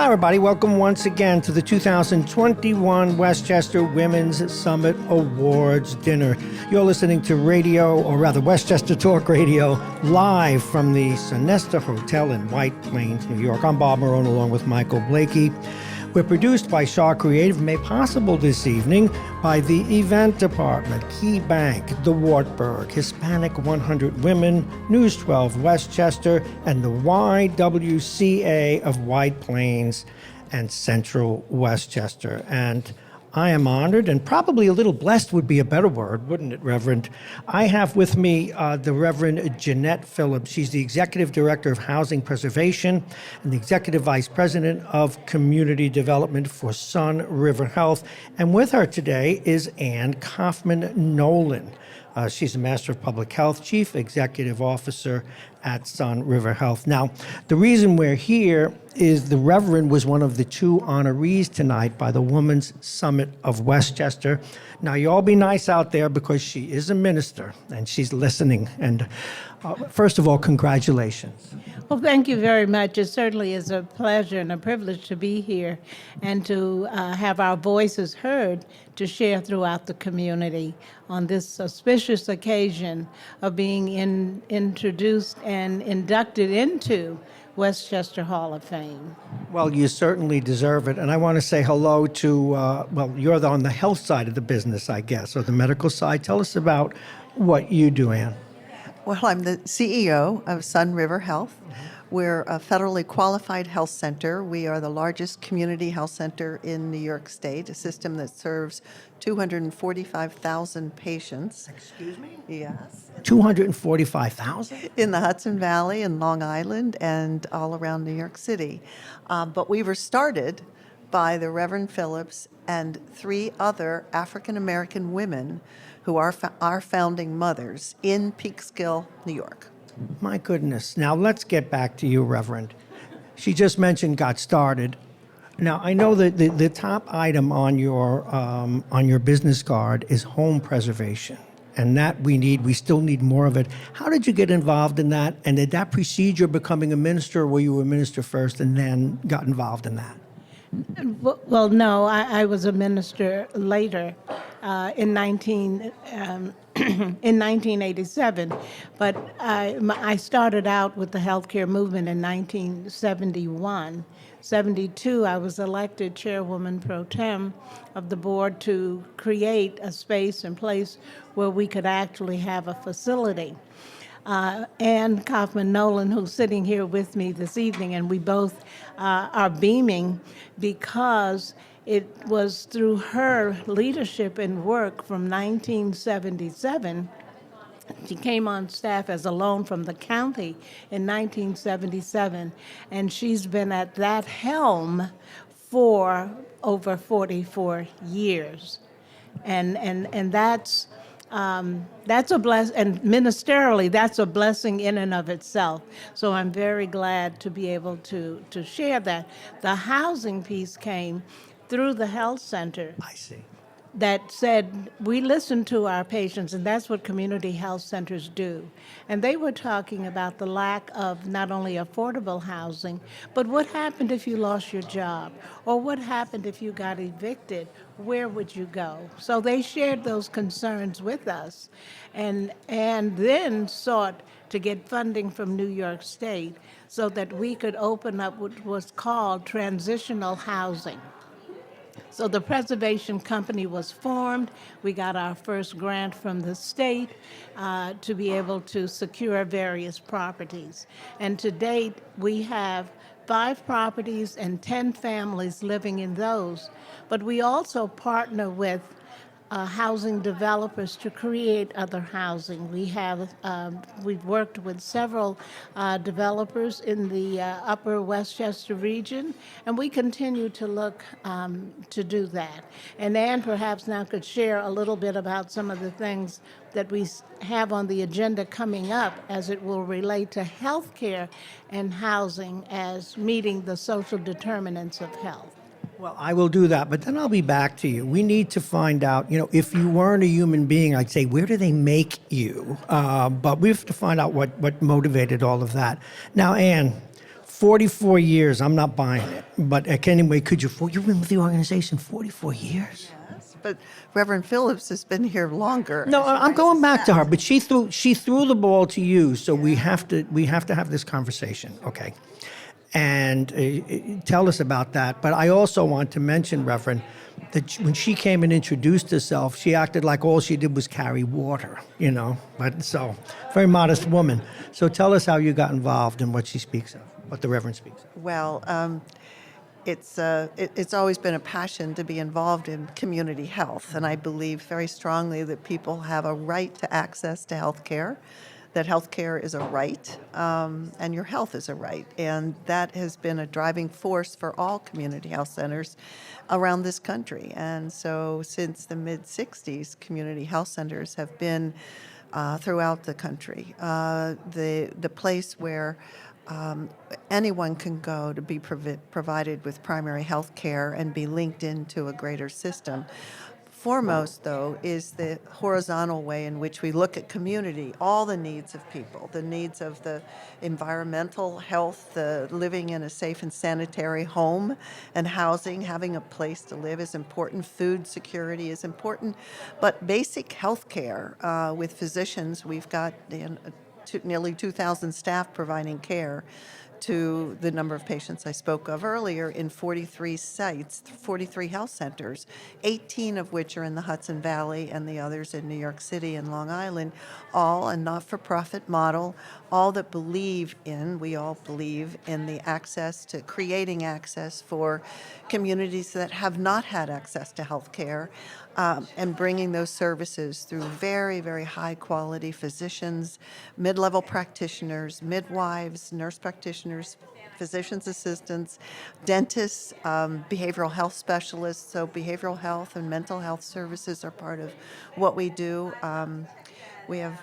Hi, everybody. Welcome once again to the 2021 Westchester Women's Summit Awards Dinner. You're listening to radio, or rather Westchester Talk Radio, live from the Sonesta Hotel in White Plains, New York. I'm Bob Marone along with Michael Blakey. We're produced by Shaw Creative, made possible this evening by the event department, Key Bank, the Wartburg, Hispanic 100 Women, News 12 Westchester, and the YWCA of White Plains and Central Westchester. And I am honored, and probably a little blessed would be a better word, wouldn't it, Reverend? I have with me the Reverend Jeannette Phillips. She's the Executive Director of Housing Preservation and the Executive Vice President of Community Development for Sun River Health. And with her today is Kauffman Nolon. She's a Master of Public Health, Chief Executive Officer at Sun River Health. Now, the reason we're here is the Reverend was one of the two honorees tonight by the Women's Summit of Westchester. Now, you all be nice out there because she is a minister and she's listening. And first of all, congratulations. Well, thank you very much. It certainly is a pleasure and a privilege to be here and to have our voices heard to share throughout the community on this auspicious occasion of being introduced and inducted into Westchester Hall of Fame. Well, you certainly deserve it. And I want to say hello to, you're on the health side of the business, I guess, or the medical side. Tell us about what you do, Ann. Well, I'm the CEO of Sun River Health. We're a federally qualified health center. We are the largest community health center in New York State, a system that serves 245,000 patients. Excuse me? Yes. 245,000? In the Hudson Valley and Long Island and all around New York City. But we were started by the Reverend Phillips and three other African American women who are our founding mothers in Peekskill, New York. My goodness. Now, let's get back to you, Reverend. She just mentioned got started. Now, I know that the top item on your business card is home preservation, and that we still need more of it. How did you get involved in that? And did that precede your becoming a minister, or were you a minister first and then got involved in that? Well, no, I was a minister later in 1987, but I started out with the healthcare movement in 1971. 72, I was elected chairwoman pro tem of the board to create a space and place where we could actually have a facility. And Kauffman Nolon, who's sitting here with me this evening, and we both are beaming because it was through her leadership and work from 1977. She came on staff as a loan from the county in 1977, and she's been at that helm for over 44 years. And that's a blessing, and ministerially, that's a blessing in and of itself. So I'm very glad to be able to share that. The housing piece came through the health center. I see. That said, we listen to our patients, and that's what community health centers do. And they were talking about the lack of not only affordable housing, but what happened if you lost your job? Or what happened if you got evicted? Where would you go? So they shared those concerns with us and then sought to get funding from New York State so that we could open up what was called transitional housing. So the preservation company was formed. We got our first grant from the state to be able to secure various properties. And to date, we have 5 properties and 10 families living in those. But we also partner with housing developers to create other housing. We've worked with several developers in the upper Westchester region, and we continue to look to do that. And Ann perhaps now could share a little bit about some of the things that we have on the agenda coming up as it will relate to healthcare and housing as meeting the social determinants of health. Well, I will do that, but then I'll be back to you. We need to find out, if you weren't a human being, I'd say, where do they make you? But we have to find out what motivated all of that. Now, Ann, 44 years. I'm not buying it. But anyway, you've been with the organization 44 years? Yes, but Reverend Phillips has been here longer. No, as you I'm might going back to her, suspect. but she threw the ball to you, so we have to have this conversation, okay? And tell us about that. But I also want to mention, Reverend, that when she came and introduced herself, she acted like all she did was carry water, you know. But so, very modest woman. So tell us how you got involved and what she speaks of, what the Reverend speaks of. Well, it's always been a passion to be involved in community health, and I believe very strongly that people have a right to access to health care, that health care is a right, and your health is a right. And that has been a driving force for all community health centers around this country. And so since the mid-'60s, community health centers have been throughout the country, the place where anyone can go to be provided with primary health care and be linked into a greater system. Foremost, though, is the horizontal way in which we look at community, all the needs of people, the needs of the environmental health, the living in a safe and sanitary home and housing, having a place to live is important, food security is important, but basic health care with physicians, we've got nearly 2,000 staff providing care to the number of patients I spoke of earlier in 43 sites, 43 health centers, 18 of which are in the Hudson Valley and the others in New York City and Long Island, all a not-for-profit model, all that we all believe in the access to creating access for communities that have not had access to health care, and bringing those services through very, very high-quality physicians, mid-level practitioners, midwives, nurse practitioners, physician's assistants, dentists, behavioral health specialists. So behavioral health and mental health services are part of what we do. We have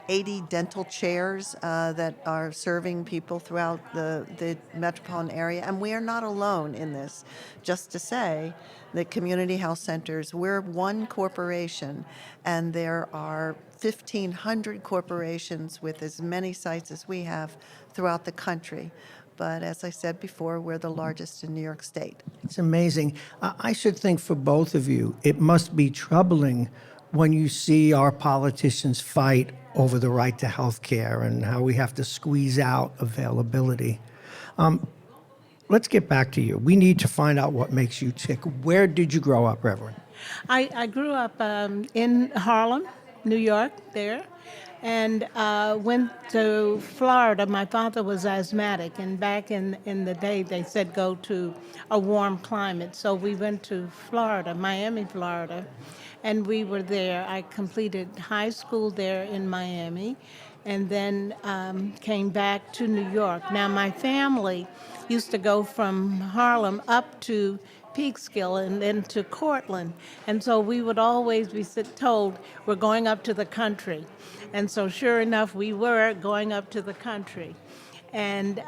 80 dental chairs that are serving people throughout the metropolitan area. And we are not alone in this. Just to say that community health centers, we're one corporation, and there are 1,500 corporations with as many sites as we have throughout the country. But as I said before, we're the largest in New York State. It's amazing. I should think for both of you, it must be troubling when you see our politicians fight over the right to health care and how we have to squeeze out availability. Let's get back to you. We need to find out what makes you tick. Where did you grow up, Reverend? I grew up in Harlem, New York, there, and went to Florida. My father was asthmatic, and back in the day, they said go to a warm climate. So we went to Florida, Miami, Florida, and we were there. I completed high school there in Miami, and then came back to New York. Now, my family used to go from Harlem up to Peekskill and then to Cortland. And so we would always be told, we're going up to the country. And so sure enough, we were going up to the country. And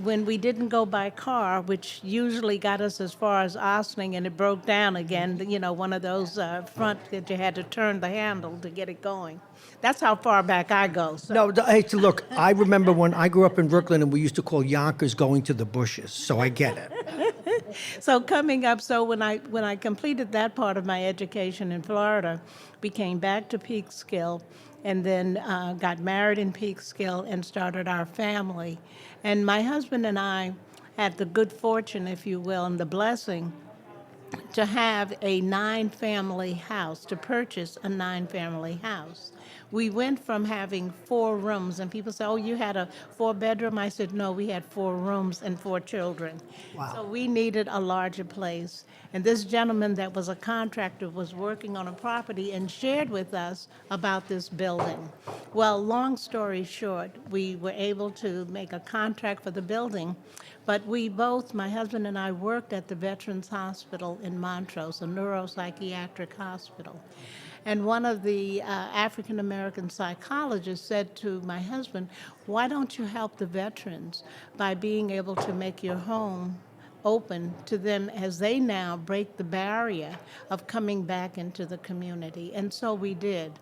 when we didn't go by car, which usually got us as far as Ossining, and it broke down again, you know, one of those front that you had to turn the handle to get it going. That's how far back I go. So. No, hey, look, I remember when I grew up in Brooklyn and we used to call Yonkers going to the bushes, so I get it. So coming up, so when I completed that part of my education in Florida, we came back to Peekskill and then got married in Peekskill and started our family. And my husband and I had the good fortune, if you will, and the blessing to have a 9-family house, to purchase a 9-family house. We went from having 4 rooms, and people say, oh, you had a 4-bedroom? I said, no, we had 4 rooms and 4 children. Wow. So we needed a larger place. And this gentleman that was a contractor was working on a property and shared with us about this building. Well, long story short, we were able to make a contract for the building, but we both, my husband and I, worked at the Veterans Hospital in Montrose, a neuropsychiatric hospital. And one of the African American psychologists said to my husband, why don't you help the veterans by being able to make your home open to them as they now break the barrier of coming back into the community? And so we did.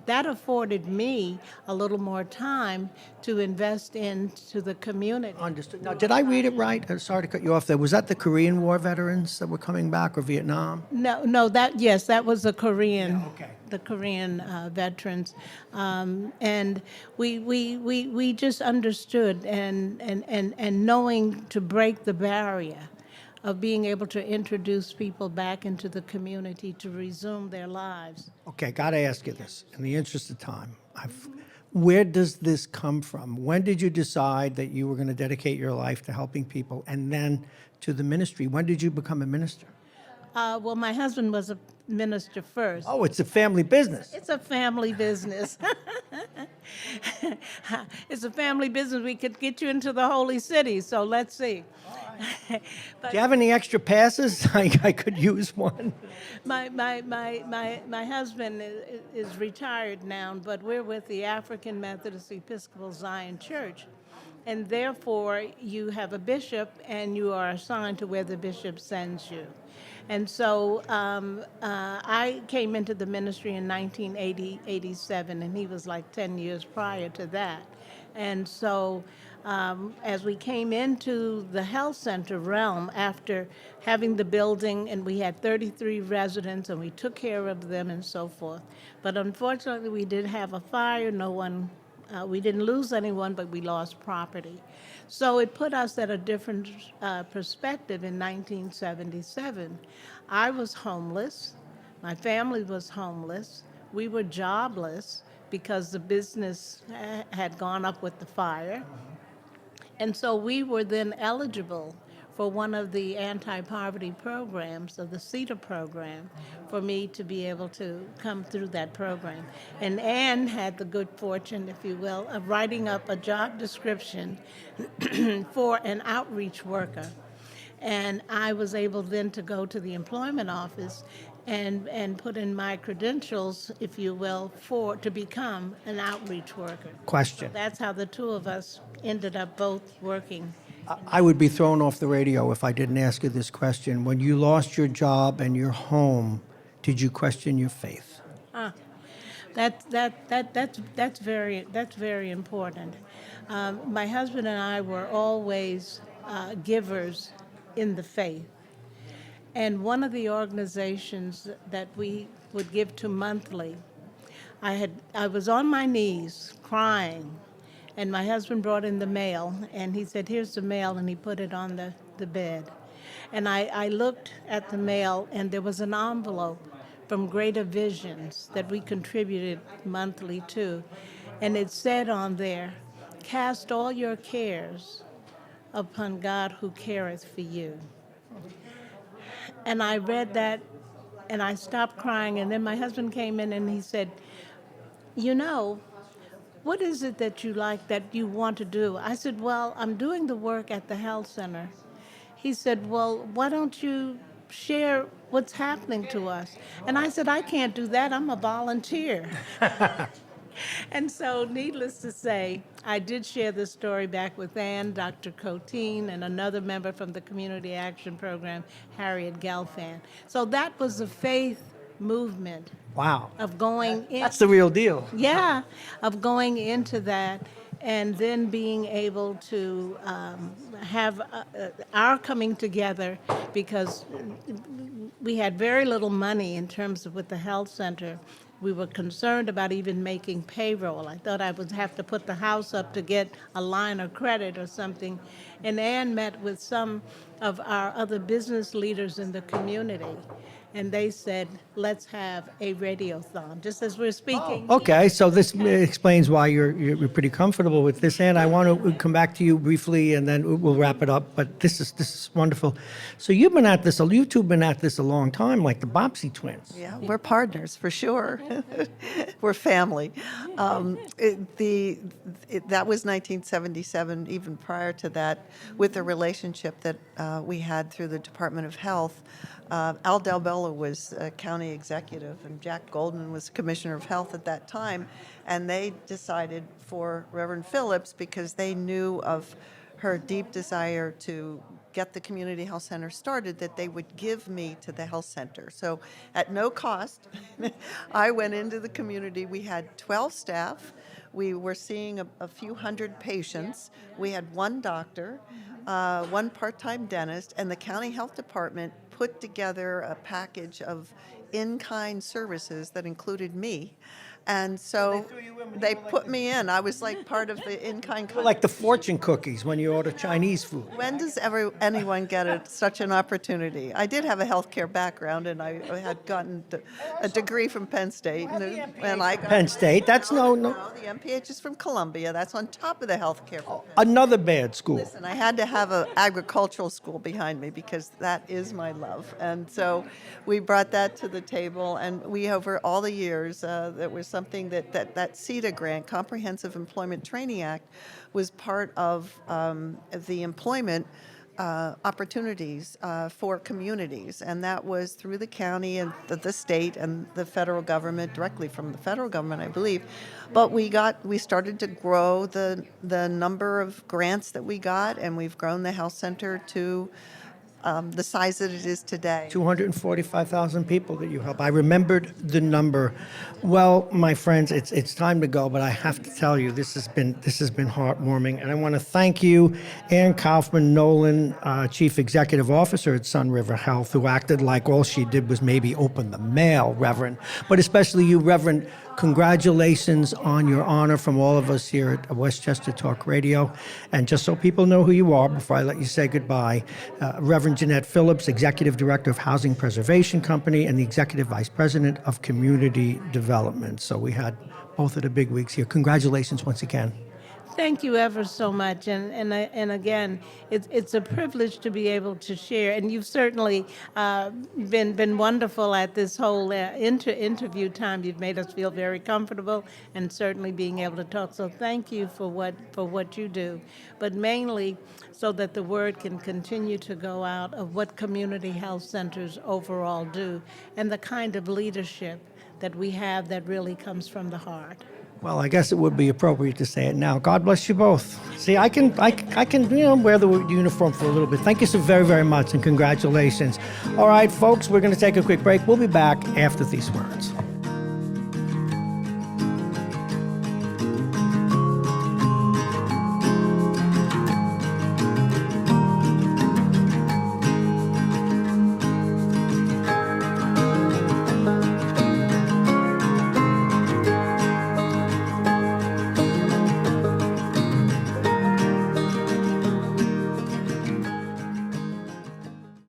That afforded me a little more time to invest into the community. Understood. Now, did I read it right? Sorry to cut you off there. Was that the Korean War veterans that were coming back, or Vietnam? No, yes, that was the Korean. Yeah, okay. The Korean veterans, and we just understood and knowing to break the barrier of being able to introduce people back into the community to resume their lives. Okay, got to ask you this. In the interest of time, where does this come from? When did you decide that you were going to dedicate your life to helping people, and then to the ministry? When did you become a minister? Well, my husband was a minister first. Oh, it's a family business. It's a family business. It's a family business. We could get you into the holy city, so let's see. Do you have any extra passes? I could use one. My husband is retired now, but we're with the African Methodist Episcopal Zion Church. And therefore, you have a bishop, and you are assigned to where the bishop sends you. And so I came into the ministry in 1987, and he was like 10 years prior to that. And so as we came into the health center realm after having the building, and we had 33 residents, and we took care of them and so forth. But unfortunately, we did have a fire. We didn't lose anyone, but we lost property. So it put us at a different perspective in 1977. I was homeless. My family was homeless. We were jobless because the business had gone up with the fire. And so we were then eligible for one of the anti-poverty programs, of the CETA program, for me to be able to come through that program. And Ann had the good fortune, if you will, of writing up a job description for an outreach worker. And I was able then to go to the employment office and put in my credentials, if you will, to become an outreach worker. Question. That's how the two of us ended up both working. I would be thrown off the radio if I didn't ask you this question. When you lost your job and your home, did you question your faith? That's very important. My husband and I were always givers in the faith. And one of the organizations that we would give to monthly, I was on my knees crying, and my husband brought in the mail, and he said, "Here's the mail," and he put it on the bed. And I looked at the mail, and there was an envelope from Greater Visions that we contributed monthly to. And it said on there, "Cast all your cares upon God who careth for you." And I read that, and I stopped crying, and then my husband came in and he said, "You know, what is it that you like, that you want to do?" I said, "Well, I'm doing the work at the health center." He said, "Well, why don't you share what's happening to us?" And I said, "I can't do that. I'm a volunteer." And so, needless to say, I did share this story back with Ann, Dr. Coteen, and another member from the Community Action Program, Harriet Gelfand. So that was the faith movement Wow. of going in. That's the real deal. Yeah, of going into that, and then being able to have our coming together, because we had very little money in terms of with the health center. We were concerned about even making payroll. I thought I would have to put the house up to get a line of credit or something. And Ann met with some of our other business leaders in the community, and they said, "Let's have a radiothon," just as we're speaking. Okay, so this explains why you're pretty comfortable with this. And I want to come back to you briefly, and then we'll wrap it up. But this is wonderful. So you two have been at this a long time, like the Bobbsey twins. Yeah, we're partners for sure. We're family. That was 1977. Even prior to that, with the relationship that we had through the Department of Health, Al Del Bello was a county executive, and Jack Goldman was Commissioner of Health at that time, and they decided for Reverend Phillips, because they knew of her deep desire to get the community health center started, that they would give me to the health center. So at no cost, I went into the community. We had 12 staff. We were seeing a few hundred patients. We had one doctor, one part-time dentist, and the county health department put together a package of in-kind services that included me. And so they put me in. I was like part of the in-kind. Like the fortune cookies when you order Chinese food. When does anyone get such an opportunity? I did have a healthcare background, and I had gotten a degree from Penn State. And I got Penn State, that's no. No, the MPH is from Columbia. That's on top of the healthcare. Another bad school. Listen, I had to have an agricultural school behind me because that is my love. And so we brought that to the table, and we, over all the years, that was something that CETA grant, Comprehensive Employment Training Act, was part of the employment opportunities for communities, and that was through the county and the state and the federal government, directly from the federal government, I believe. But we started to grow the number of grants that we got, and we've grown the health center to the size that it is today. 245,000 people that you help. I remembered the number. Well, my friends, it's time to go, but I have to tell you, this has been heartwarming, and I want to thank you, Ann Kauffman, Nolon, Chief Executive Officer at Sun River Health, who acted like all she did was maybe open the mail, Reverend, but especially you, Reverend. Congratulations on your honor from all of us here at Westchester Talk Radio. And just so people know who you are, before I let you say goodbye, Reverend Jeannette Phillips, Executive Director of Housing Preservation Company and the Executive Vice President of Community Development. So we had both of the big weeks here. Congratulations once again. Thank you ever so much, and again, it's a privilege to be able to share. And you've certainly been wonderful at this whole interview time. You've made us feel very comfortable, and certainly being able to talk. So thank you for what you do, but mainly so that the word can continue to go out of what community health centers overall do, and the kind of leadership that we have that really comes from the heart. Well, I guess it would be appropriate to say it now. God bless you both. See, I can wear the uniform for a little bit. Thank you so very, very much, and congratulations. All right, folks, we're going to take a quick break. We'll be back after these words.